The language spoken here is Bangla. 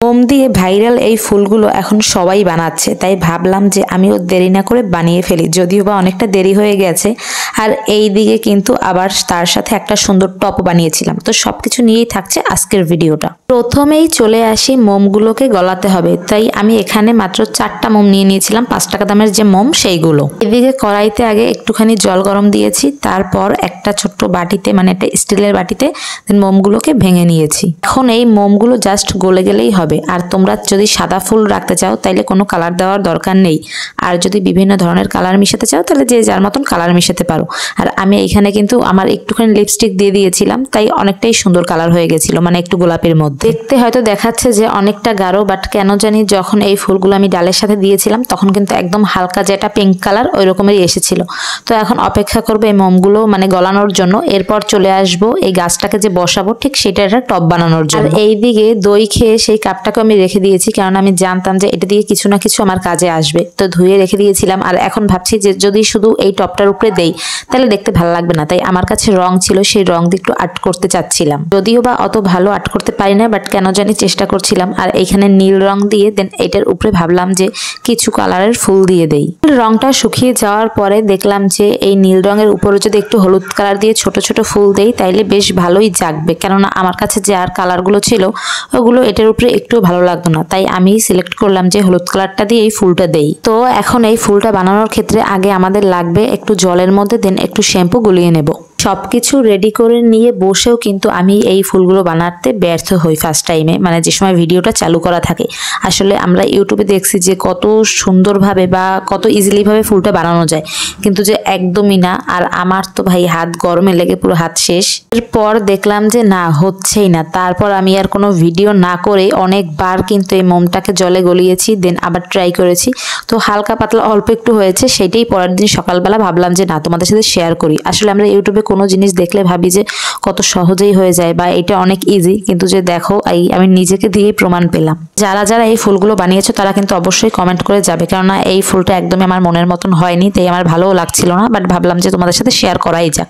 মোম দিয়ে ভাইরাল এই ফুলগুলো এখন সবাই বানাচ্ছে, তাই ভাবলাম যে আমিও দেরি না করে বানিয়ে ফেলি, যদিও বা অনেকটা দেরি হয়ে গেছে। আর এই দিকে কিন্তু আবার তার সাথে একটা সুন্দর টপ বানিয়েছিলাম। তো সবকিছু নিয়েই থাকছে আজকের ভিডিওটা। প্রথমেই চলে আসি মোমগুলোকে গলাতে হবে, তাই আমি এখানে মাত্র 4টা মোম নিয়ে নিয়েছিলাম, 5 টাকা দামের যে মোম সেইগুলো। এদিকে কড়াইতে আগে একটুখানি জল গরম দিয়েছি, তারপর একটা ছোট্ট বাটিতে মানে একটা স্টিলের বাটিতে মোমগুলোকে ভেঙে নিয়েছি। এখন এই মোমগুলো জাস্ট গলে গেলেই হবে। আর তোমরা যদি সাদা ফুল রাখতে চাও তাইলে কোনো কালার দেওয়ার দরকার নেই, আর যদি বিভিন্ন ধরনের কালার মিশাতে চাও তাহলে যে যার মতন কালার মিশাতে পারো। আর আমি এখানে কিন্তু আমার একটুখানি লিপস্টিক দিয়ে দিয়েছিলাম, তাই অনেকটাই সুন্দর কালার হয়ে গেছিল, মানে একটু গোলাপের মধ্যে। দেখতে হয়তো দেখাচ্ছে যে অনেকটা গাঢ়, বাট কেন জানি যখন এই ফুলগুলো আমি ডালের সাথে দিয়েছিলাম তখন কিন্তু একদম হালকা যেটা পিঙ্ক কালার ওই রকমেরই এসেছিল। তো এখন অপেক্ষা করবো এই মোমগুলো মানে গলানোর জন্য, এরপর চলে আসবো এই গাছটাকে যে বসাবো ঠিক সেটা একটা টপ বানানোর জন্য। আর এইদিকে দই খেয়ে সেই কাপটাকে আমি রেখে দিয়েছি, কারণ আমি জানতাম যে এটা দিয়ে কিছু না কিছু আমার কাজে আসবে, তো ধুয়ে রেখে দিয়েছিলাম। আর এখন ভাবছি যে যদি শুধু এই টপটার উপরে দেই তাহলে দেখতে ভালো লাগবে না, তাই আমার কাছে রং ছিল, সেই রং দিয়ে একটু আর্ট করতে চাচ্ছিলাম। যদিও বা অত ভালো আর্ট করতে পারি না, বাট কেন জানি চেষ্টা করছিলাম। আর এইখানে নীল রং দিয়ে দেন এটার উপরে ভাবলাম যে কিছু কালারের ফুল দিয়ে দেই। রংটা শুকিয়ে যাওয়ার পরে দেখলাম যে এই নীল রঙের উপরে যদি একটু হলুদ কালার দিয়ে ছোট ছোট ফুল দেই তাইলে বেশ ভালোই জাগবে, কেননা আমার কাছে যে আর কালারগুলো ছিল ওগুলো এটার উপরে একটু ভালো লাগতো না, তাই আমি সিলেক্ট করলাম যে হলুদ কালারটা দিয়ে এই ফুলটা দেই। তো এখন এই ফুলটা বানানোর ক্ষেত্রে আগে আমাদের লাগবে একটু জলের মধ্যে দেন একটু শ্যাম্পু গুলিয়ে নেব। সবকিছু রেডি করে নিয়ে বসেও কিন্তু আমি এই ফুলগুলো বানাতে ব্যর্থ হই ফার্স্ট টাইমে, মানে যে সময় ভিডিওটা চালু করা থাকে। আসলে আমরা ইউটিউবে দেখছি যে কত সুন্দরভাবে বা কত ইজিলি ভাবে ফুলটা বানানো যায়, কিন্তু যে একদমই না। আর আমার তো ভাই হাত গরমে লেগে পুরো হাত শেষ। এরপর দেখলাম যে না, হচ্ছেই না। তারপর আমি আর কোনো ভিডিও না করে অনেকবার কিন্তু এই মোমটাকে জলে গলিয়েছি, দেন আবার ট্রাই করেছি। তো হালকা পাতলা অল্প একটু হয়েছে, সেটাই পরের দিন সকালবেলা ভাবলাম যে না তোমাদের সাথে শেয়ার করি। আসলে আমরা ইউটিউবে কোনো জিনিস দেখলে ভাবি যে কত সহজেই হয়ে যায় বা এটা অনেক ইজি, কিন্তু যে দেখো আমি নিজেকে দিয়েই প্রমাণ পেলাম। যারা যারা এই ফুলগুলো বানিয়েছো তারা কিন্তু অবশ্যই কমেন্ট করে যাবে, কেননা এই ফুলটা একদমই আমার মনের মতন হয়নি, তাই আমার ভালোও লাগছিল না, বাট ভাবলাম যে তোমাদের সাথে শেয়ার করাই যাক।